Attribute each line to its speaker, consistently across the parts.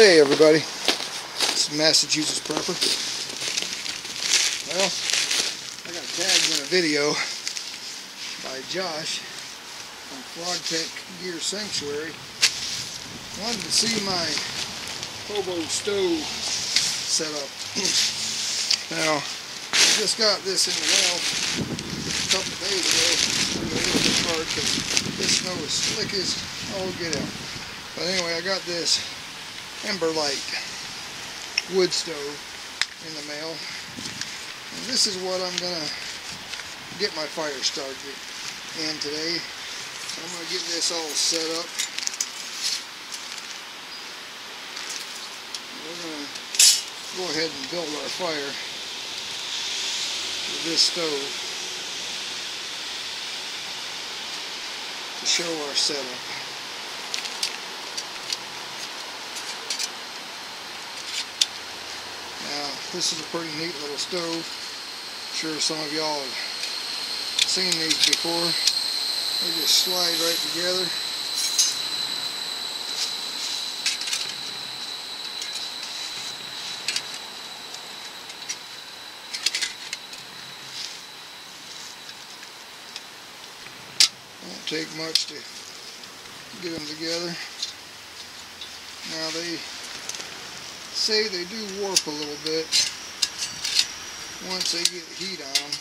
Speaker 1: Hey everybody, this is Massachusetts Prepper. Well, I got tagged in a video by Josh from Frogtac Gear Sanctuary. Wanted to see my Hobo stove set up. Now, I just got this in the mail a couple of days ago. I'm going to look at hard because this snow is slick as all get out. But anyway, I got this Emberlight wood stove in the mail, and this is what I'm gonna get my fire started in today. So I'm gonna get this all set up. We're gonna go ahead and build our fire with this stove to show our setup. This is a pretty neat little stove. I'm sure some of y'all have seen these before. They just slide right together. Won't take much to get them together. Now they say they do warp a little bit once they get heat on them,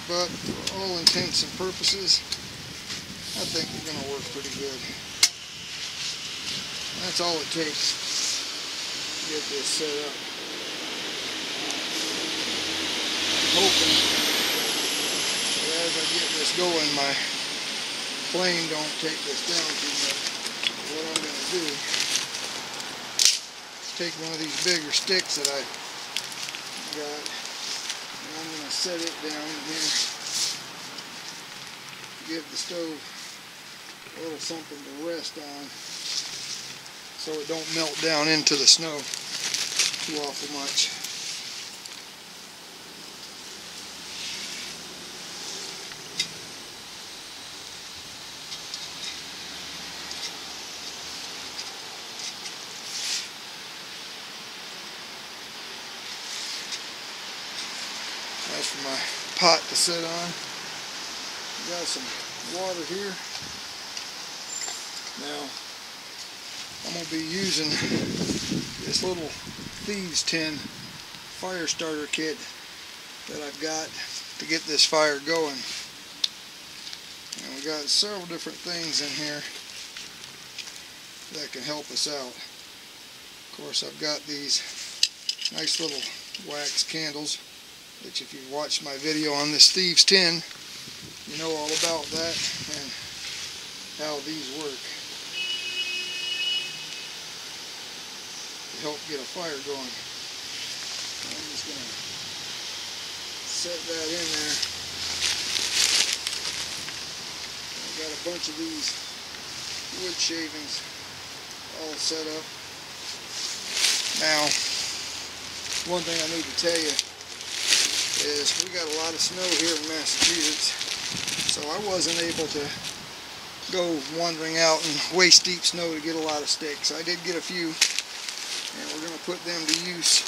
Speaker 1: but for all intents and purposes I think they're going to work pretty good. That's all it takes to get this set up. I'm hoping that as I get this going my plane don't take this down too much. What I'm going to do, take one of these bigger sticks that I got, and I'm going to set it down here, give the stove a little something to rest on so it don't melt down into the snow too awful much. That's for my pot to sit on. Got some water here. Now, I'm going to be using this little thieves tin fire starter kit that I've got to get this fire going. And we got several different things in here that can help us out. Of course, I've got these nice little wax candles, which if you've watched my video on this thieves tin, you know all about that and how these work to help get a fire going. I'm just going to set that in there. I've got a bunch of these wood shavings all set up. Now, one thing I need to tell you is we got a lot of snow here in Massachusetts, so I wasn't able to go wandering out in waist deep snow to get a lot of sticks. I did get a few, and we're going to put them to use,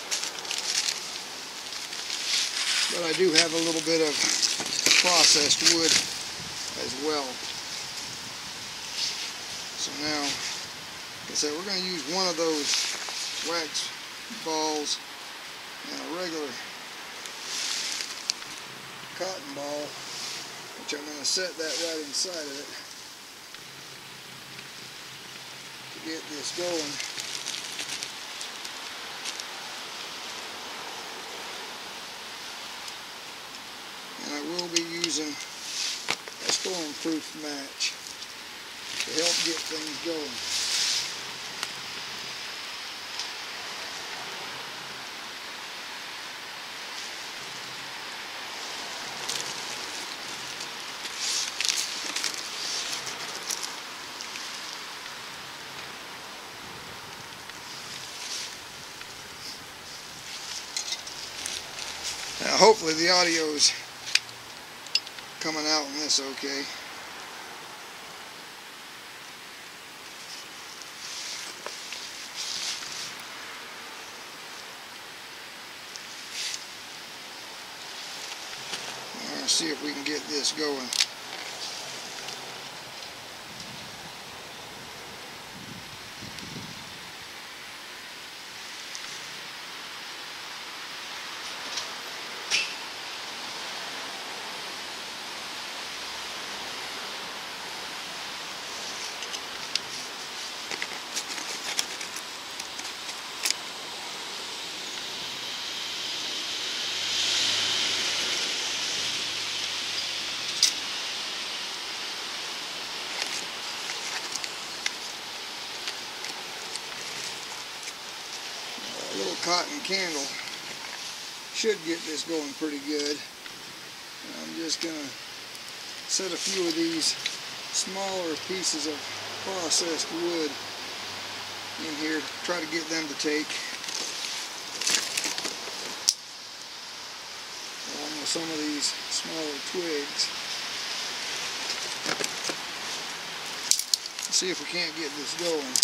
Speaker 1: but I do have a little bit of processed wood as well. So now, like I said, we're going to use one of those wax balls and a regular cotton ball, which I'm going to set that right inside of it to get this going. And I will be using a storm-proof match to help get things going. Now hopefully the audio is coming out in this okay. to see if we can get this going. A little cotton candle should get this going pretty good. I'm just going to set a few of these smaller pieces of processed wood in here, try to get them to take, along with some of these smaller twigs. Let's see if we can't get this going.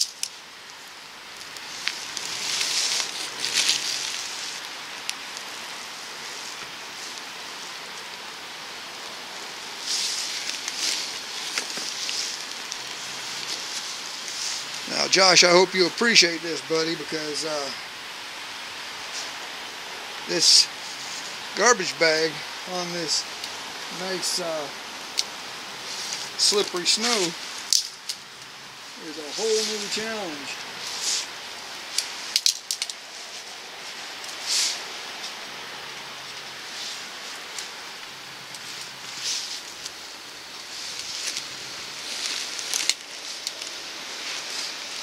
Speaker 1: Now, Josh, I hope you appreciate this, buddy, because this garbage bag on this nice slippery snow is a whole new challenge.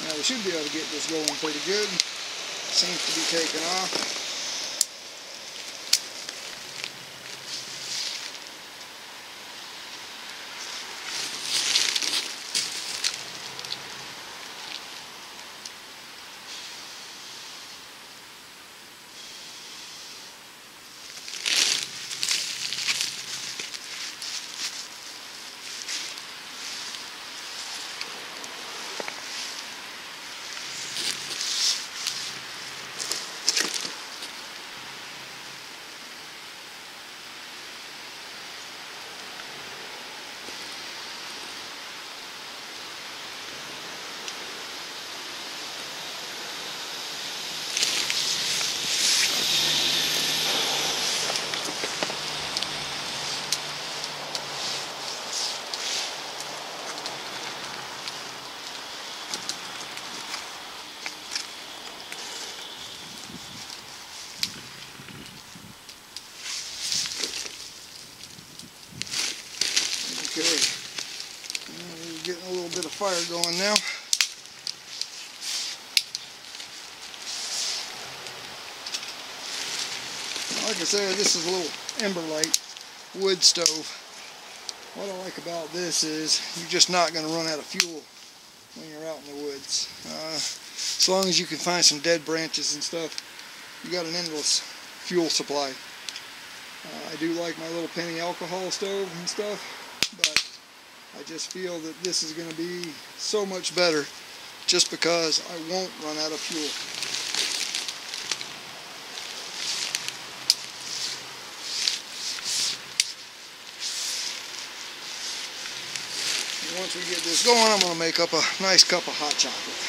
Speaker 1: Now we should be able to get this going pretty good. Seems to be taking off. Okay, we're getting a little bit of fire going now. Like I said, this is a little Emberlight wood stove. What I like about this is you're just not going to run out of fuel when you're out in the woods. As long as you can find some dead branches and stuff, you got an endless fuel supply. I do like my little penny alcohol stove and stuff, but I just feel that this is going to be so much better just because I won't run out of fuel. And once we get this going, I'm going to make up a nice cup of hot chocolate.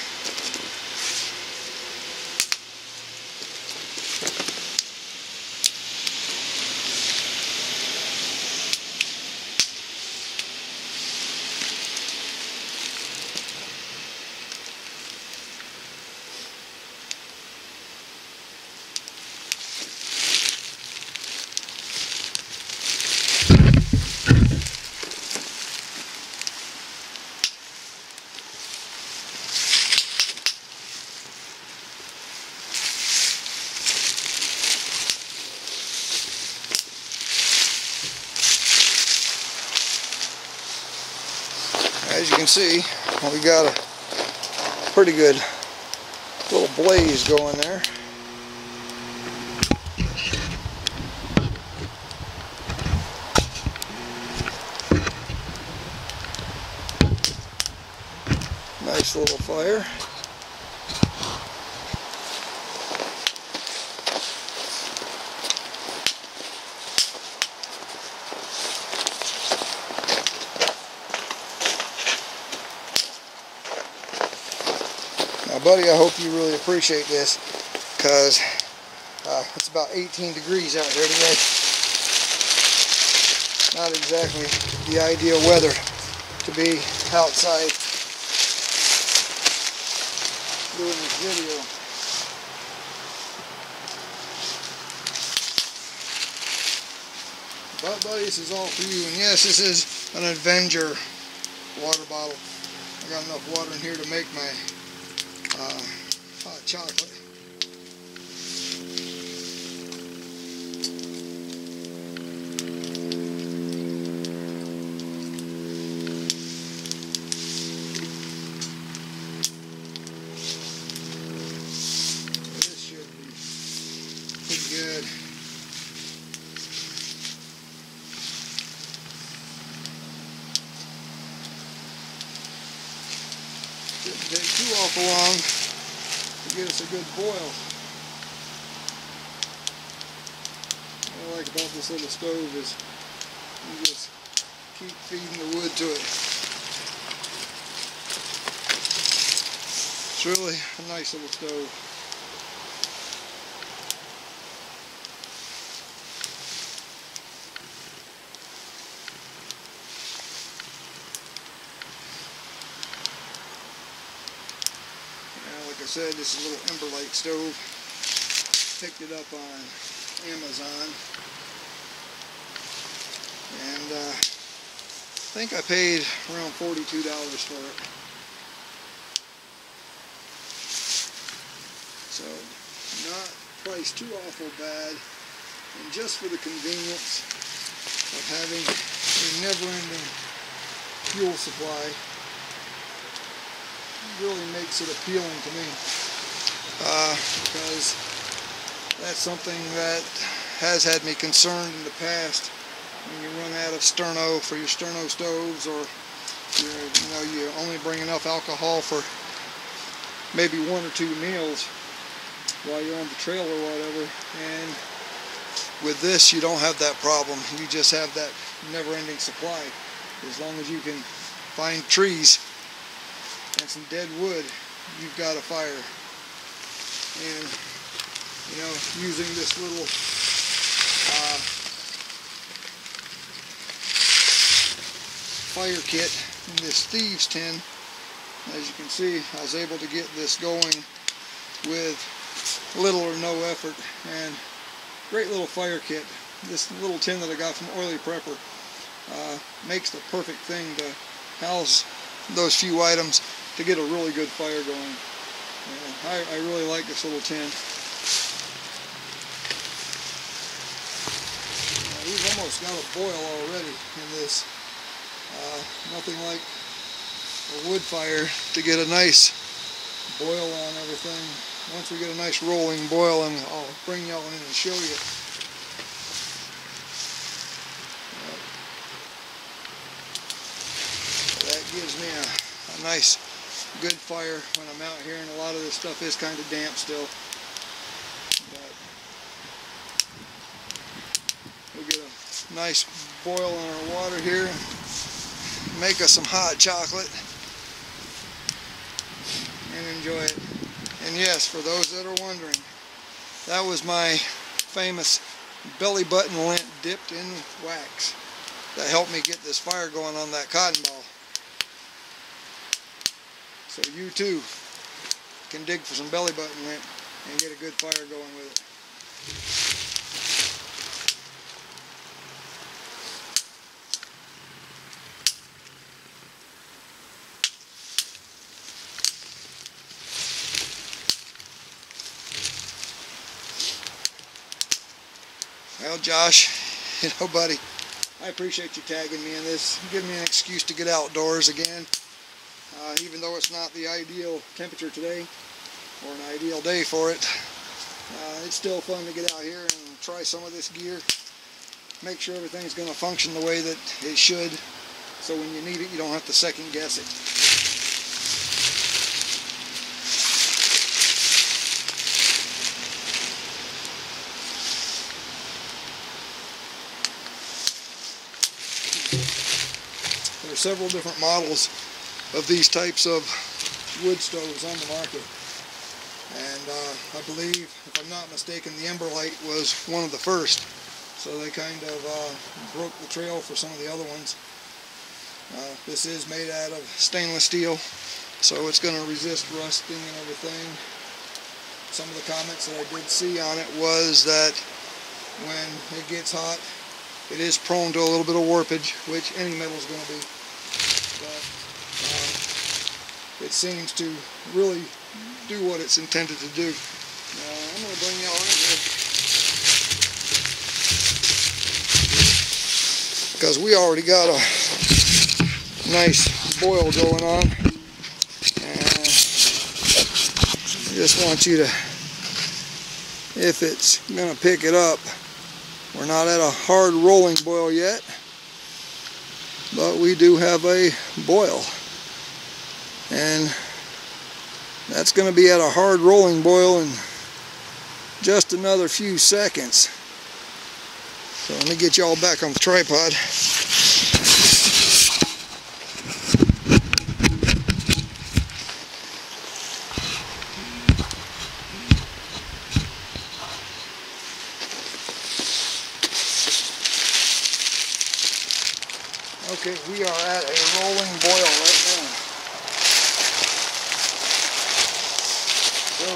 Speaker 1: As you can see, we got a pretty good little blaze going there. Nice little fire. buddy, I hope you really appreciate this, because it's about 18 degrees out here today. Not exactly the ideal weather to be outside doing this video. But buddy, this is all for you. And yes, this is an Avenger water bottle. I got enough water in here to make my hot chocolate. This should be pretty good. Didn't take too awful long to get us a good boil. What I like about this little stove is you just keep feeding the wood to it. It's really a nice little stove. Like I said, this is a little Emberlight stove. Picked it up on Amazon, and I think I paid around $42 for it. So not priced too awful bad, and just for the convenience of having a never-ending fuel supply really makes it appealing to me, because that's something that has had me concerned in the past. When you run out of sterno for your sterno stoves, or you only bring enough alcohol for maybe 1 or 2 meals while you're on the trail or whatever, and with this you don't have that problem. You just have that never-ending supply. As long as you can find trees and some dead wood, you've got a fire. And using this little fire kit in this thieves tin, as you can see, I was able to get this going with little or no effort. And great little fire kit. This little tin that I got from Oily Prepper makes the perfect thing to house those few items to get a really good fire going. I really like this little tin. We've almost got a boil already in this. Nothing like a wood fire to get a nice boil on everything. Once we get a nice rolling boil, and I'll bring y'all in and show you. That gives me a nice good fire when I'm out here, and a lot of this stuff is kind of damp still. But we'll get a nice boil on our water here, make us some hot chocolate, and enjoy it. And yes, for those that are wondering, that was my famous belly button lint dipped in wax that helped me get this fire going on that cotton ball. So you too can dig for some belly button lint and get a good fire going with it. Well, Josh, buddy, I appreciate you tagging me in this, giving me an excuse to get outdoors again. Even though it's not the ideal temperature today, or an ideal day for it, it's still fun to get out here and try some of this gear. Make sure everything's going to function the way that it should, so when you need it, you don't have to second guess it. There are several different models of these types of wood stoves on the market. And I believe, if I'm not mistaken, the Ember Light was one of the first. So they kind of broke the trail for some of the other ones. This is made out of stainless steel, so it's going to resist rusting and everything. Some of the comments that I did see on it was that when it gets hot, it is prone to a little bit of warpage, which any metal is going to be. But it seems to really do what it's intended to do. I'm going to bring y'all in here, because we already got a nice boil going on. And I just want you to, if it's going to pick it up, we're not at a hard rolling boil yet, but we do have a boil. And that's going to be at a hard rolling boil in just another few seconds. So let me get y'all back on the tripod. Okay, we are at a rolling boil right now. So,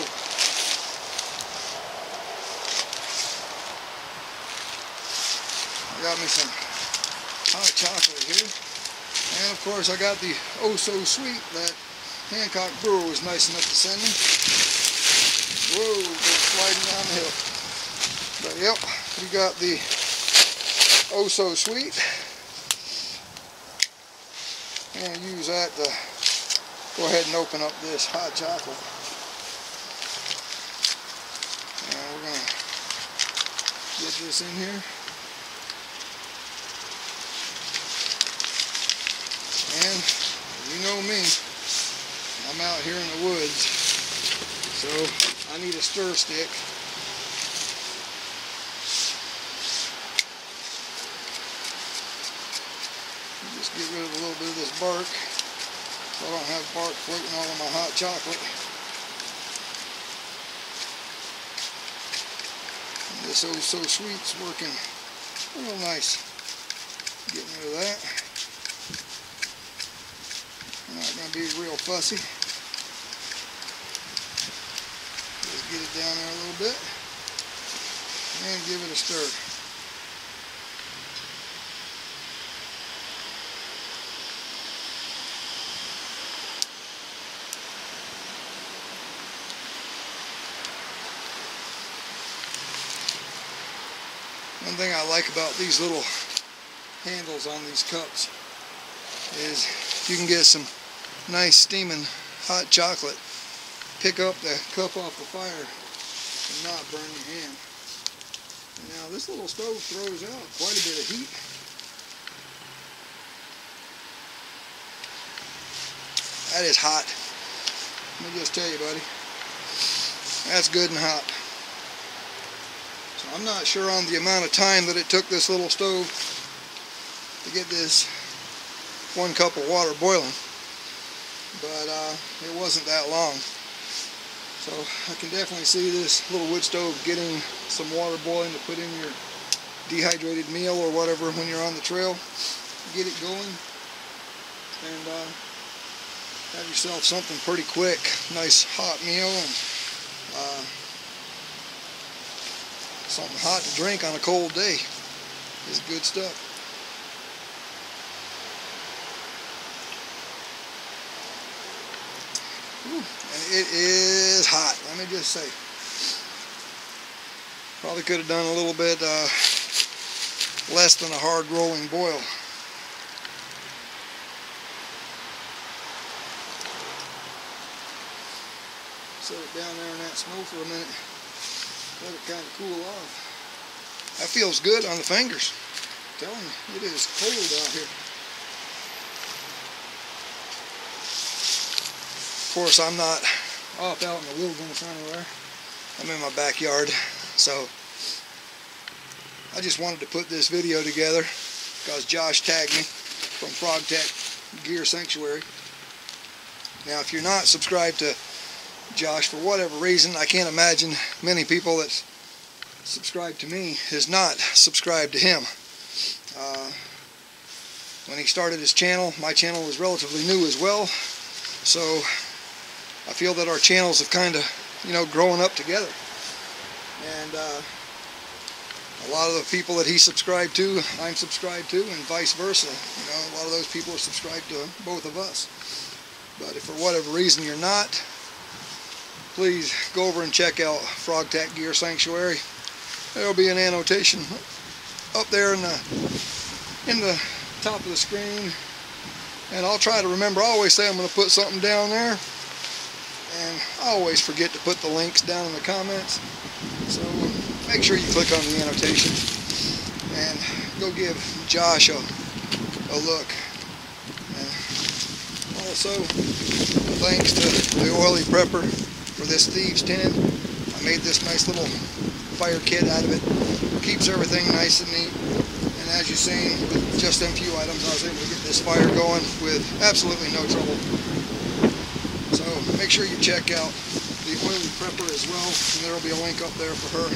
Speaker 1: I got me some hot chocolate here. And of course I got the oh so sweet that Hancock Brewer was nice enough to send me. Whoa, we're sliding down the hill. But yep, we got the oh so sweet. And use that to go ahead and open up this hot chocolate. And we're going to get this in here. And you know me, I'm out here in the woods, so I need a stir stick. Just get rid of a little bit of this bark, so I don't have bark floating all in my hot chocolate. And this oh so sweet's working real nice. Getting rid of that. Not going to be real fussy. Just get it down there a little bit and give it a stir. One thing I like about these little handles on these cups is you can get some nice steaming hot chocolate. Pick up the cup off the fire and not burn your hand. And now this little stove throws out quite a bit of heat. That is hot. Let me just tell you, buddy. That's good and hot. I'm not sure on the amount of time that it took this little stove to get this 1 cup of water boiling, but it wasn't that long. So I can definitely see this little wood stove getting some water boiling to put in your dehydrated meal or whatever when you're on the trail. Get it going and have yourself something pretty quick. Nice hot meal and something hot to drink on a cold day is good stuff. Ooh, and it is hot, let me just say. Probably could have done a little bit less than a hard rolling boil. Set it down there in that snow for a minute. Let it kind of cool off. That feels good on the fingers. I'm telling you, it is cold out here. Of course, I'm not off out in the wilderness anywhere. I'm in my backyard. So I just wanted to put this video together because Josh tagged me from Frogtac Gear Sanctuary. Now, if you're not subscribed to Josh, for whatever reason, I can't imagine many people that subscribe to me is not subscribed to him. When he started his channel, my channel was relatively new as well, so I feel that our channels have kind of, growing up together. And a lot of the people that he subscribed to, I'm subscribed to, and vice versa. A lot of those people are subscribed to both of us. But if for whatever reason you're not, please go over and check out Frogtac Gear Sanctuary. There'll be an annotation up there in the top of the screen, and I'll try to remember. I always say I'm going to put something down there, and I always forget to put the links down in the comments, so make sure you click on the annotation and go give Josh a look. And also, thanks to the oily prepper for this thieves tent. I made this nice little fire kit out of it. Keeps everything nice and neat. And as you've seen, with just them few items, I was able to get this fire going with absolutely no trouble. So make sure you check out the oily prepper as well, and there will be a link up there for her.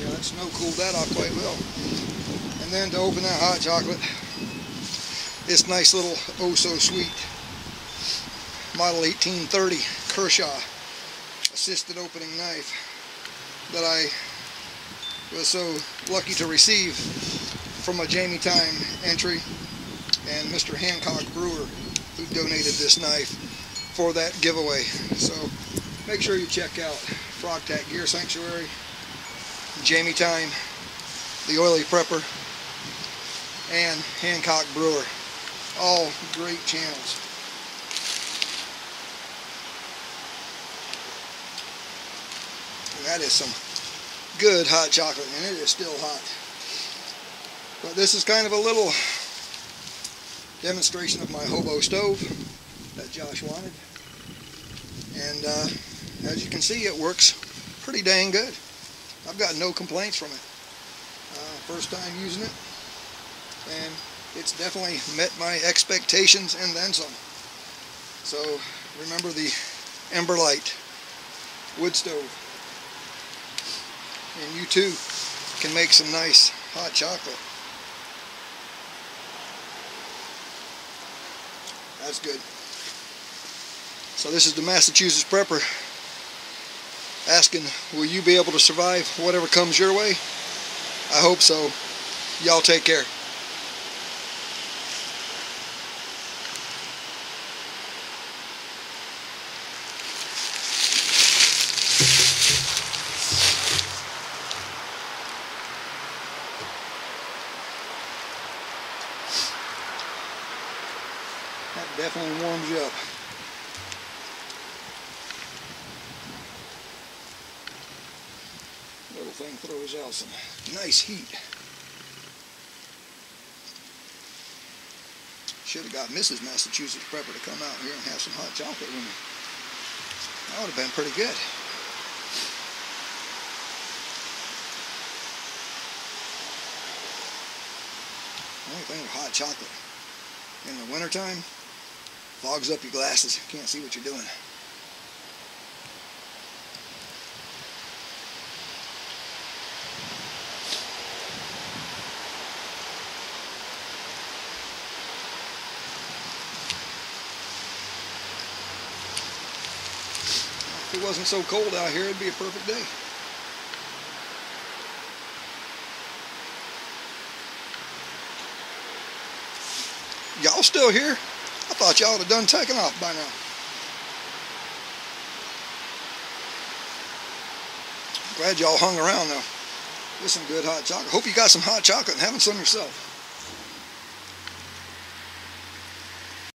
Speaker 1: Yeah, that snow cooled that off quite well. And then to open that hot chocolate, this nice little oh so sweet model 1830 Kershaw assisted opening knife that I was so lucky to receive from a Jamie Time entry, and Mr. Hancock Brewer, who donated this knife for that giveaway. So make sure you check out Frogtac Gear Sanctuary, Jamie Time, the Oily Prepper, and Hancock Brewer. All great channels. And that is some good hot chocolate, and it is still hot. But this is kind of a little demonstration of my Hobo stove that Josh wanted. And as you can see, it works pretty dang good. I've got no complaints from it. First time using it, and it's definitely met my expectations and then some. So remember the Ember Light wood stove, and you too can make some nice hot chocolate. That's good. So this is the Massachusetts Prepper asking, will you be able to survive whatever comes your way? I hope so. Y'all take care. That definitely warms you up. Little thing throws out some nice heat. Should have got Mrs. Massachusetts Prepper to come out here and have some hot chocolate with me. That would have been pretty good. The only thing with hot chocolate in the wintertime, fogs up your glasses. You can't see what you're doing. If it wasn't so cold out here, it'd be a perfect day. Y'all still here? I thought y'all would have done taking off by now. Glad y'all hung around though. With some good hot chocolate. Hope you got some hot chocolate and having some yourself.